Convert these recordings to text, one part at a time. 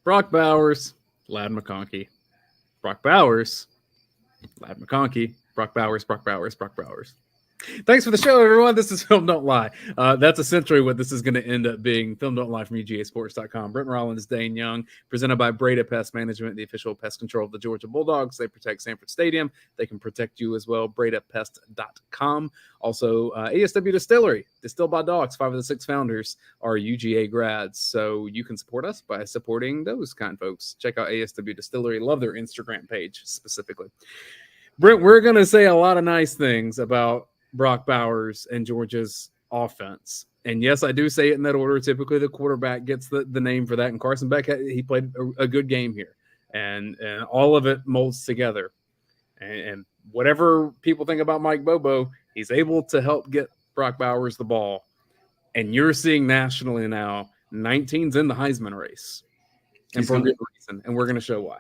Brock Bowers, Ladd McConkey. Brock Bowers, Ladd McConkey. Brock Bowers, Brock Bowers, Brock Bowers. Thanks for the show, everyone. This is Film Don't Lie. That's essentially what this is going to end up being. Film Don't Lie from UGAsports.com. Brent, Rollins, Dayne, Young, presented by Breda Pest Management, the official pest control of the Georgia Bulldogs. They protect Sanford Stadium. They can protect you as well. BredaPest.com. Also, ASW Distillery, distilled by dogs. 5 of the 6 founders are UGA grads. So you can support us by supporting those kind of folks. Check out ASW Distillery. Love their Instagram page specifically. Brent, we're going to say a lot of nice things about Brock Bowers and Georgia's offense. And yes, I do say it in that order. Typically, the quarterback gets the name for that. And Carson Beck, he played a good game here. And all of it molds together. And whatever people think about Mike Bobo, he's able to help get Brock Bowers the ball. And you're seeing nationally now, 19's in the Heisman race. And for good reason. And we're going to show why.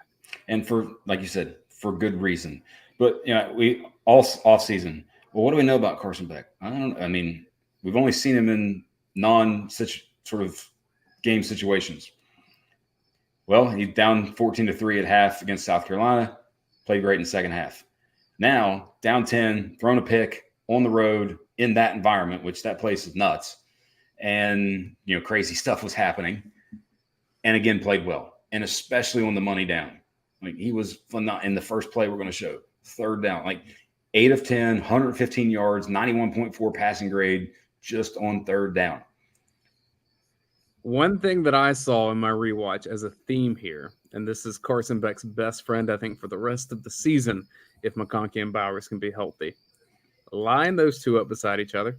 And for, like you said, for good reason. But, you know, we all off season. Well, what do we know about Carson Beck? I mean, we've only seen him in sort of game situations. Well, he's down 14-3 at half against South Carolina, played great in the second half. Now, down 10, thrown a pick on the road in that environment, which that place is nuts. And, you know, crazy stuff was happening. And again, played well. And especially on the money down. Like, he was in the first play we're going to show. Third down. Like, 8 of 10, 115 yards, 91.4 passing grade just on third down. One thing that I saw in my rewatch as a theme here, and this is Carson Beck's best friend, I think, for the rest of the season, if McConkey and Bowers can be healthy. Line those two up beside each other,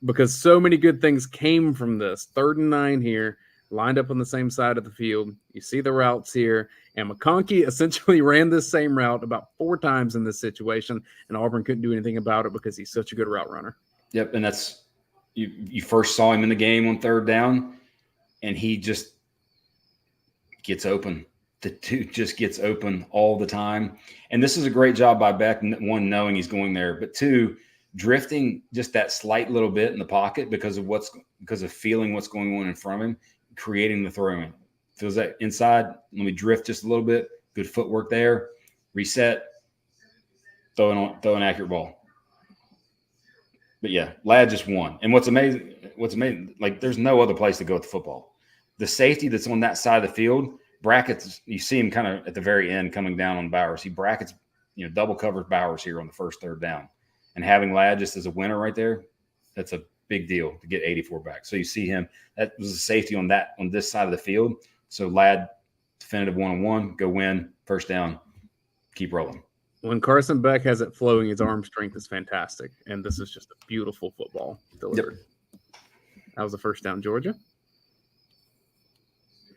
because so many good things came from this. 3rd and 9 here, lined up on the same side of the field. You see the routes here. And McConkey essentially ran this same route about 4 times in this situation, and Auburn couldn't do anything about it because he's such a good route runner. Yep, and that's you first saw him in the game on 3rd down, and he just gets open. The dude just gets open all the time. And this is a great job by Beck, 1, knowing he's going there, but 2, drifting just that slight little bit in the pocket because of feeling what's going on in front of him, creating the throw in. Feels that inside, let me drift just a little bit. Good footwork there. Reset. Throw an accurate ball. But yeah, Ladd just won. And what's amazing, like, there's no other place to go with the football. The safety that's on that side of the field brackets. You see him kind of at the very end coming down on Bowers. He brackets, you know, double covers Bowers here on the first 3rd down. And having Ladd just as a winner right there, that's a big deal to get 84 back. So you see him. That was a safety on this side of the field. So Ladd, definitive 1-on-1, go win, first down, keep rolling. When Carson Beck has it flowing, his arm strength is fantastic. And this is just a beautiful football delivered. Yep. That was the first down, Georgia.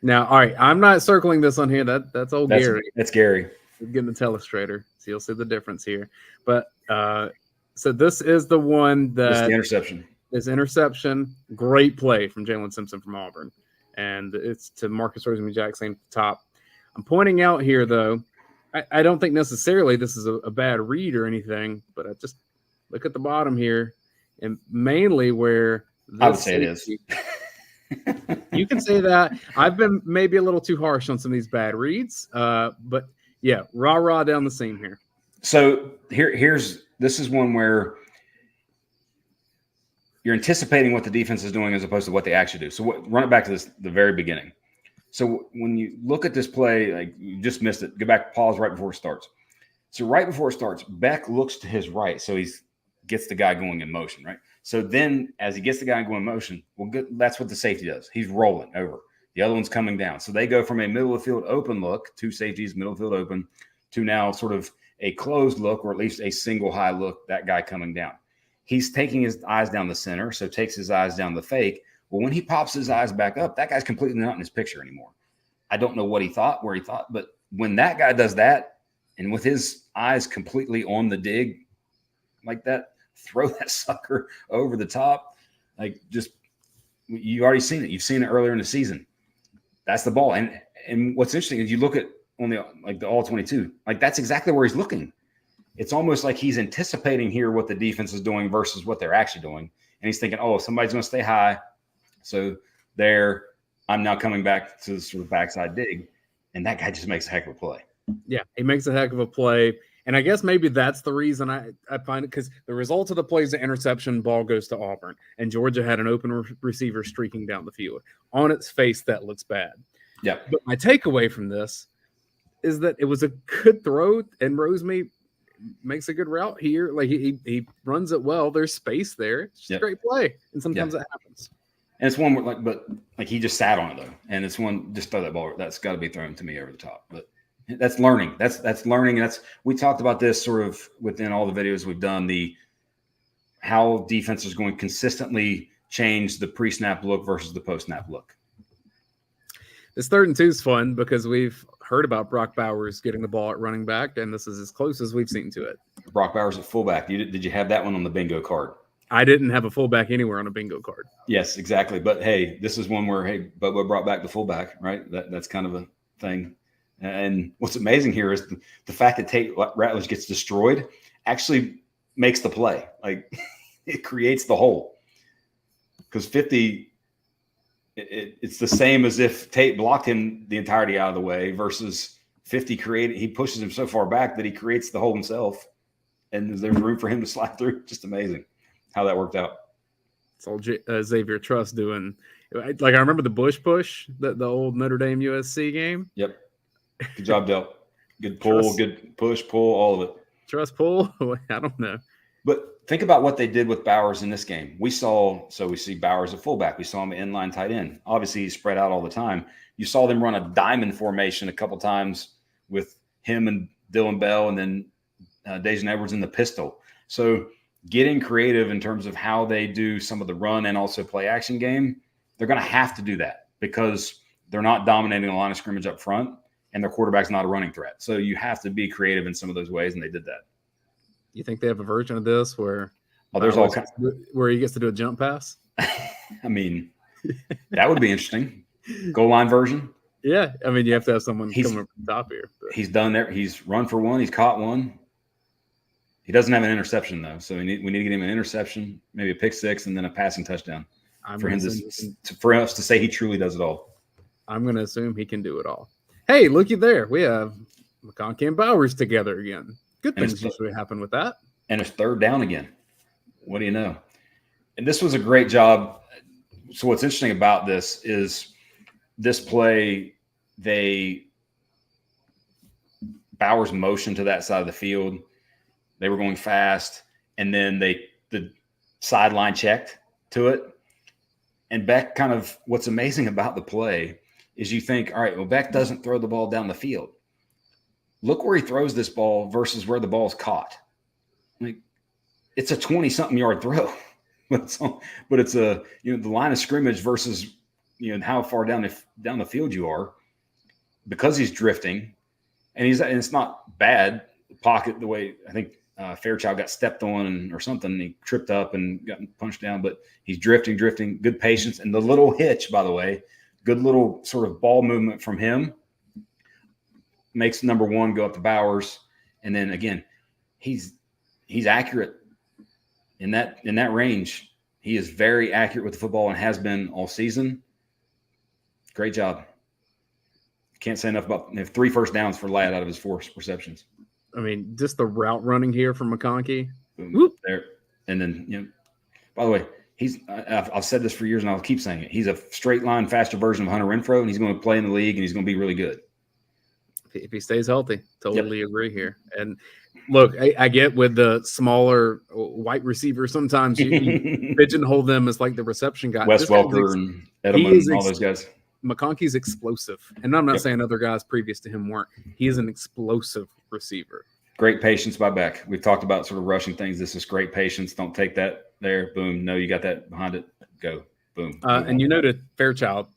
Now, all right, I'm not circling this on here. That's Gary. That's Gary. He's getting the telestrator, so you'll see the difference here. But so this is the one that the interception. This interception, great play from Jalen Simpson from Auburn. And it's to Marcus Rosemary-Jackson at the top. I'm pointing out here, though, I don't think necessarily this is a bad read or anything, but I just look at the bottom here, and mainly where I would say it is. You can say that. I've been maybe a little too harsh on some of these bad reads, but yeah, rah down the seam here. So this is one where you're anticipating what the defense is doing as opposed to what they actually do. So run it back to the very beginning. So when you look at this play, like, you just missed it. Go back, pause right before it starts. So right before it starts, Beck looks to his right, so he gets the guy going in motion, right? So then as he gets the guy going in motion, that's what the safety does. He's rolling over. The other one's coming down. So they go from a middle of the field open look, 2 safeties, middle of the field open, to now sort of a closed look, or at least a single high look, that guy coming down. He's taking his eyes down the center, so takes his eyes down the fake. Well, when he pops his eyes back up, that guy's completely not in his picture anymore. I don't know where he thought, but when that guy does that, and with his eyes completely on the dig like that, throw that sucker over the top, like, just, you've already seen it. You've seen it earlier in the season. That's the ball. And what's interesting is you look at on the all 22, like, that's exactly where he's looking. It's almost like he's anticipating here what the defense is doing versus what they're actually doing. And he's thinking, oh, somebody's going to stay high. So there, I'm now coming back to the sort of backside dig, and that guy just makes a heck of a play. Yeah, he makes a heck of a play. And I guess maybe that's the reason I find it, because the result of the play is the interception, ball goes to Auburn, and Georgia had an open receiver streaking down the field. On its face, that looks bad. Yeah. But my takeaway from this is that it was a good throw, and Rosemary makes a good route here. Like he runs it well. There's space there. It's just a great play, and sometimes that happens. And it's one where he just sat on it though, and it's one just throw that ball. That's got to be thrown to me over the top, but. That's learning. That's learning. We talked about this sort of within all the videos we've done, how defense is going to consistently change the pre-snap look versus the post-snap look. This 3rd and 2 is fun because we've heard about Brock Bowers getting the ball at running back, and this is as close as we've seen to it. Brock Bowers at fullback. Did you have that one on the bingo card? I didn't have a fullback anywhere on a bingo card. Yes, exactly. But hey, this is one where Bubba brought back the fullback, right? That's kind of a thing. And what's amazing here is the fact that Tate Ratledge gets destroyed actually makes the play. Like it creates the hole, because 50, it's the same as if Tate blocked him the entirety out of the way versus 50 he pushes him so far back that he creates the hole himself, and there's room for him to slide through. Just amazing how that worked out. It's all Xavier Truss doing. Like I remember the Bush push, the old Notre Dame USC game. Yep. Good job, Del. Good pull, good push, pull, all of it. Trust pull? I don't know. But think about what they did with Bowers in this game. We see Bowers at fullback. We saw him inline tight end. Obviously, he's spread out all the time. You saw them run a diamond formation a couple times with him and Dylan Bell, and then Dejan Edwards in the pistol. So getting creative in terms of how they do some of the run and also play action game, they're going to have to do that because they're not dominating the line of scrimmage up front. And their quarterback's not a running threat. So you have to be creative in some of those ways, and they did that. You think they have a version of this where there's all kinds where he gets to do a jump pass? I mean, that would be interesting. Goal line version. Yeah. I mean, you have to have someone coming up from the top here. But. He's done there. He's run for one. He's caught one. He doesn't have an interception, though. So we need to get him an interception, maybe a pick six, and then a passing touchdown for us to say he truly does it all. I'm going to assume he can do it all. Hey, looky there. We have McConkey and Bowers together again. Good things usually happen with that. And it's 3rd down again. What do you know? And this was a great job. So what's interesting about this is this play, Bowers motioned to that side of the field. They were going fast. And then the sideline checked to it. And Beck what's amazing about the play is you think, all right, well, Beck doesn't throw the ball down the field. Look where he throws this ball versus where the ball's caught. Like, it's a 20-something yard throw, but it's the line of scrimmage versus how far down the field you are, because he's drifting, and it's not bad pocket the way I think Fairchild got stepped on or something. And he tripped up and got punched down, but he's drifting, good patience, and the little hitch, by the way. Good little sort of ball movement from him makes number one go up to Bowers. And then again, he's accurate in that range. He is very accurate with the football and has been all season. Great job. Can't say enough about 3 first downs for Ladd out of his 4 receptions. I mean, just the route running here from McConkey. There. And then, by the way, I've said this for years, and I'll keep saying it. He's a straight line, faster version of Hunter Renfrow, and he's going to play in the league, and he's going to be really good. If he stays healthy, totally agree here. And look, I get with the smaller white receiver, sometimes you pigeonhole them as like the reception guy. Wes Welker and Edelman and all those guys. McConkey's explosive. And I'm not saying other guys previous to him weren't. He is an explosive receiver. Great patience by Beck. We've talked about sort of rushing things. This is great patience. Don't take that there. Boom. No, you got that behind it. Go. Boom. And you noted Fairchild,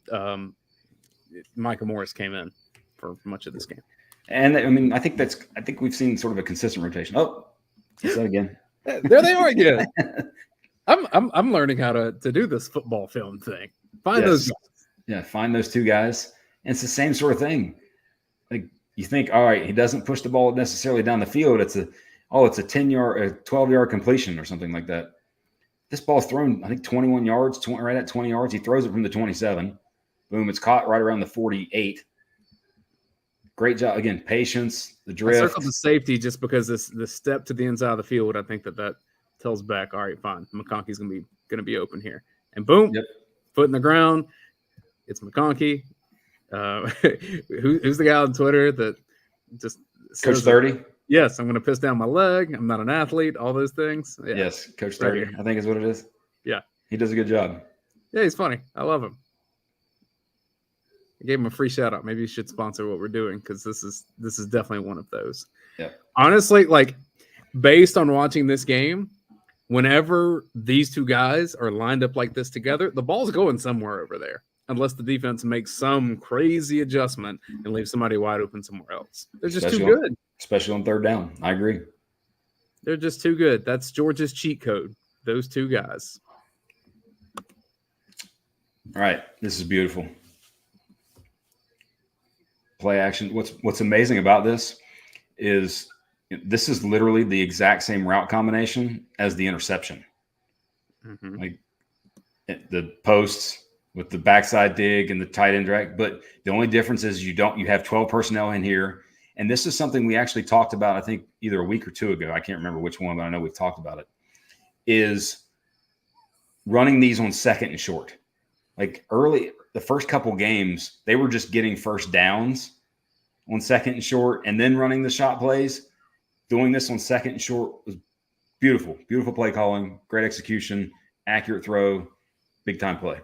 Micah Morris came in for much of this game. And I mean, I think we've seen sort of a consistent rotation. Oh, is that again? There they are again. I'm learning how to do this football film thing. Find those guys. Yeah, find those 2 guys. And it's the same sort of thing. Like, you think, all right, he doesn't push the ball necessarily down the field. It's a 10-yard, a 12-yard completion or something like that. This ball's thrown, I think, 21 yards, right at 20 yards. He throws it from the 27. Boom, it's caught right around the 48. Great job. Again, patience, the I drift. circled the safety just because the step to the inside of the field, I think that tells back, all right, fine, McConkey's going to be open here. And boom, foot in the ground. It's McConkey. Who's the guy on Twitter that just Coach 30? Yes, I'm going to piss down my leg. I'm not an athlete. All those things. Yeah. Yes, Coach 30, I think is what it is. Yeah. He does a good job. Yeah, he's funny. I love him. I gave him a free shout out. Maybe you should sponsor what we're doing because this is definitely one of those. Yeah. Honestly, like based on watching this game, whenever these two guys are lined up like this together, the ball's going somewhere over there. Unless the defense makes some crazy adjustment and leaves somebody wide open somewhere else. They're just too good. Especially on third down. I agree. They're just too good. That's Georgia's cheat code. Those two guys. All right. This is beautiful. Play action. What's amazing about this is literally the exact same route combination as the interception. Mm-hmm. Like the posts with the backside dig and the tight end drag. But the only difference is you have 12 personnel in here. And this is something we actually talked about, I think, either a week or two ago. I can't remember which one, but I know we've talked about it. Is running these on second and short. Like early, the first couple games, they were just getting first downs on second and short and then running the shot plays. Doing this on second and short was beautiful. Beautiful play calling, great execution, accurate throw, big time play.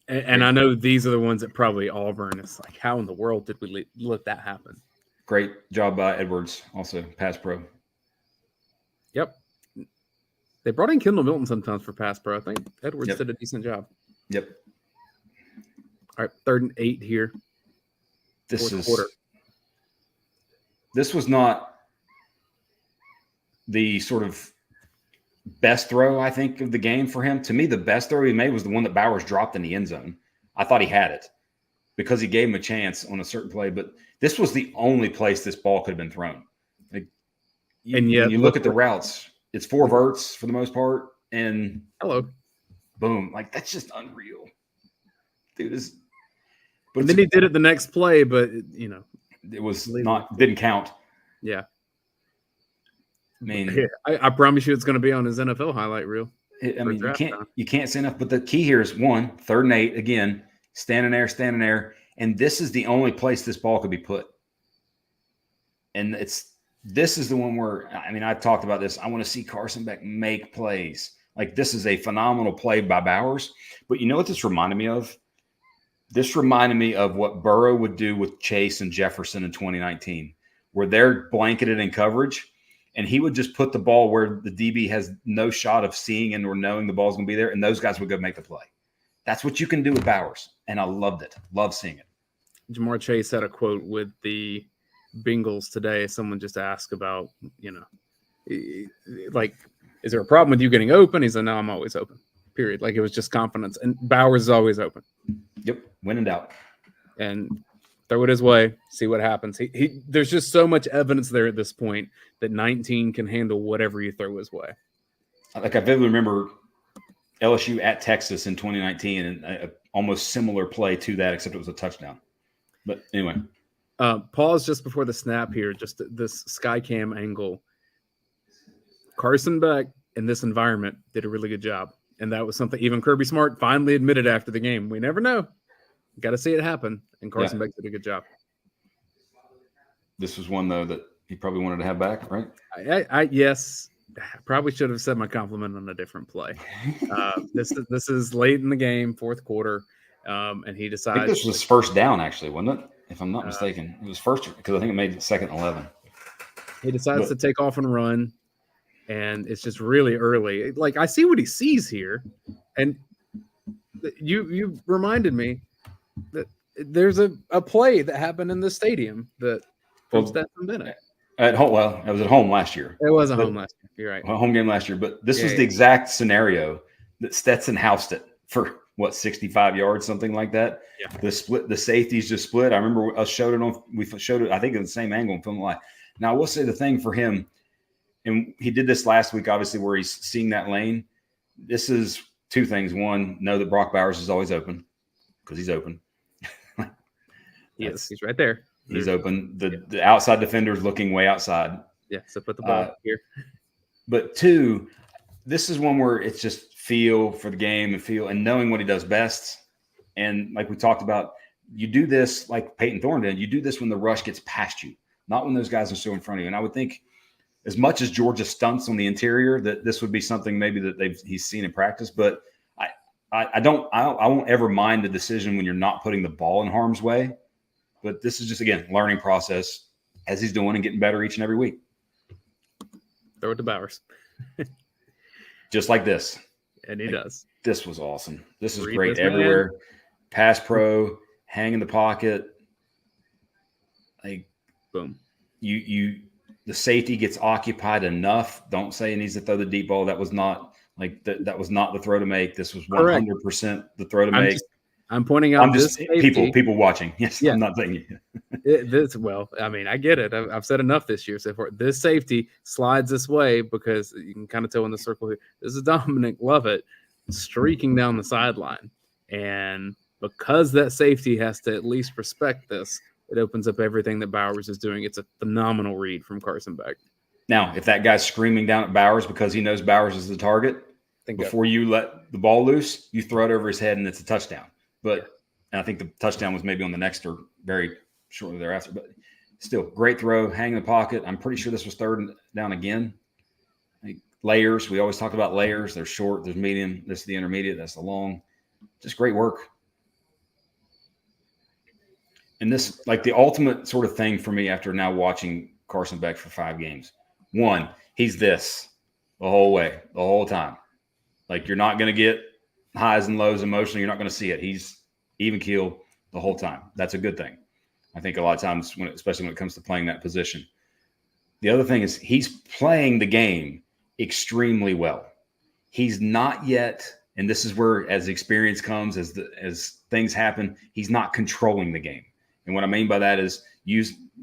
And I know these are the ones that probably Auburn is like, how in the world did we let that happen? Great job by Edwards, also pass pro. Yep. They brought in Kendall Milton sometimes for pass pro. I think Edwards did a decent job. Yep. All right, 3rd and 8 here. This was not the sort of best throw, I think, of the game for him. To me, the best throw he made was the one that Bowers dropped in the end zone. I thought he had it because he gave him a chance on a certain play, but this was the only place this ball could have been thrown. Like, when you look at the routes, it's 4 verts for the most part, and boom, like that's just unreal, dude. But then he did it the next play, but it was didn't count. Yeah. I mean, I promise you, it's going to be on his NFL highlight reel. I mean, you can't say enough. But the key here is 3rd and 8 again, standing there, and this is the only place this ball could be put. And this is the one where I've talked about this. I want to see Carson Beck make plays. Like this is a phenomenal play by Bowers. But you know what this reminded me of? This reminded me of what Burrow would do with Chase and Jefferson in 2019, where they're blanketed in coverage. And he would just put the ball where the DB has no shot of seeing and or knowing the ball's going to be there, and those guys would go make the play. That's what you can do with Bowers, and I loved it. Love seeing it. Jamar Chase had a quote with the Bengals today. Someone just asked about, like, is there a problem with you getting open? He said, no, I'm always open, period. Like, it was just confidence, and Bowers is always open. Yep, when in doubt. And throw it his way, see what happens. There's just so much evidence there at this point that 19 can handle whatever you throw his way. Like I vividly remember LSU at Texas in 2019 and a almost similar play to that, except it was a touchdown. But anyway. Pause just before the snap here, just this sky cam angle. Carson Beck in this environment did a really good job. And that was something even Kirby Smart finally admitted after the game. We never know. Got to see it happen. And Carson Beck did a good job. This was one, though, that he probably wanted to have back, right? Yes. I probably should have said my compliment on a different play. This is late in the game, 4th quarter, and he decides. I think this was first down, actually, wasn't it? If I'm not mistaken. It was first because I think it made it 2nd and 11. He decides to take off and run, and it's just really early. Like, I see what he sees here, and you reminded me that there's a play that happened in the stadium that from Stetson Bennett. At home, well, it was at home last year. It was home last year. You're right. A home game last year, but this was the exact scenario that Stetson housed it for 65 yards, something like that. Yeah. The safeties just split. I remember us showed it on. We showed it, I think, in the same angle in film live. Now I will say the thing for him, and he did this last week, obviously, where he's seeing that lane. This is 2 things. One, know that Brock Bowers is always open. because he's open. Yes, he's right there. He's open. The outside defender's looking way outside. Yeah, so put the ball here. But 2, this is one where it's just feel for the game and knowing what he does best. And like we talked about, you do this like Peyton Thorne did. You do this when the rush gets past you, not when those guys are still in front of you. And I would think, as much as Georgia stunts on the interior, that this would be something maybe that he's seen in practice. But I won't ever mind the decision when you're not putting the ball in harm's way. But this is just, again, learning process as he's doing and getting better each and every week. Throw it to Bowers. Just like this. And he does. This was awesome. This is Read great this everywhere. man. Pass pro, hang in the pocket. Like, boom. The safety gets occupied enough. Don't say he needs to throw the deep ball. That was not that was not the throw to make. This was 100% the throw to make. I'm pointing out people watching. Yes, yeah. I'm not saying well, I mean, I get it. I've said enough this year. So for this safety slides this way because you can kind of tell in the circle here. This is Dominic Lovett streaking down the sideline. And because that safety has to at least respect this, it opens up everything that Bowers is doing. It's a phenomenal read from Carson Beck. Now, if that guy's screaming down at Bowers because he knows Bowers is the target, before you let the ball loose, you throw it over his head and it's a touchdown. And I think the touchdown was maybe on the next or very shortly thereafter. But still, great throw, hang in the pocket. I'm pretty sure this was 3rd down again. Like layers. We always talk about layers. There's short, there's medium. This is the intermediate. That's the long. Just great work. And this, like the ultimate sort of thing for me after now watching Carson Beck for 5 games. 1, he's this the whole way, the whole time. Like you're not going to get highs and lows emotionally. You're not going to see it. He's even keel the whole time. That's a good thing. I think a lot of times, especially when it comes to playing that position. The other thing is he's playing the game extremely well. He's not yet, and this is where as experience comes, as things happen, he's not controlling the game. And what I mean by that is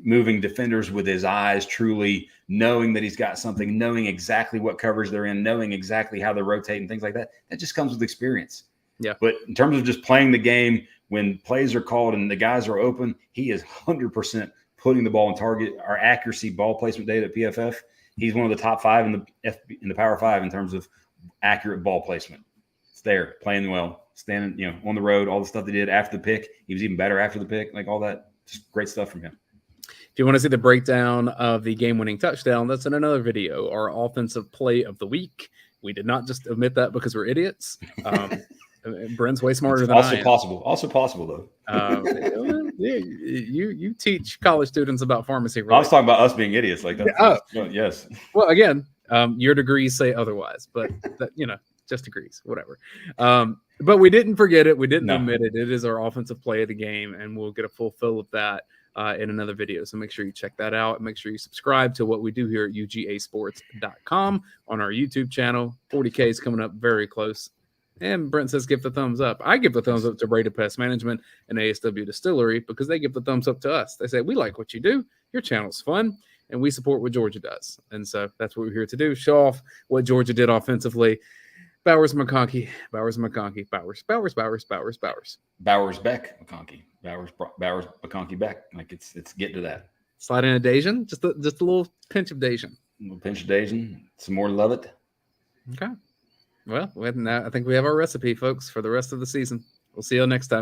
moving defenders with his eyes, truly knowing that he's got something, knowing exactly what coverage they're in, knowing exactly how they're rotating, things like that. That just comes with experience. Yeah. But in terms of just playing the game, when plays are called and the guys are open, he is 100% putting the ball on target. Our accuracy ball placement data at PFF, he's one of the top 5 in the Power 5 in terms of accurate ball placement. It's there, playing well, standing, on the road, all the stuff they did after the pick. He was even better after the pick, like all that. Just great stuff from him. If you want to see the breakdown of the game-winning touchdown, that's in another video, our offensive play of the week. We did not just omit that because we're idiots. Brent's way smarter than I am. Also possible, though. You teach college students about pharmacy. Right? I was talking about us being idiots. Like that. Yes. Well, again, your degrees say otherwise, but just degrees, whatever. But we didn't forget it. We didn't omit it. It is our offensive play of the game, and we'll get a full fill of that in another video. So make sure you check that out. Make sure you subscribe to what we do here at ugasports.com on our YouTube channel. 40K is coming up very close. And Brent says, give the thumbs up. I give the thumbs up to Breda Pest Management and ASW Distillery because they give the thumbs up to us. They say, we like what you do. Your channel's fun. And we support what Georgia does. And so that's what we're here to do. Show off what Georgia did offensively. Bowers, McConkey. Bowers, McConkey. Bowers, Bowers, Bowers, Bowers, Bowers. Bowers, Beck, McConkey. Bowers, McConkey, Beck. Like it's getting to that. Slide in a Dayne. Just a little pinch of Dayne. A little pinch of Dayne. Some more Lovett. Okay. Well, I think we have our recipe, folks, for the rest of the season. We'll see you next time.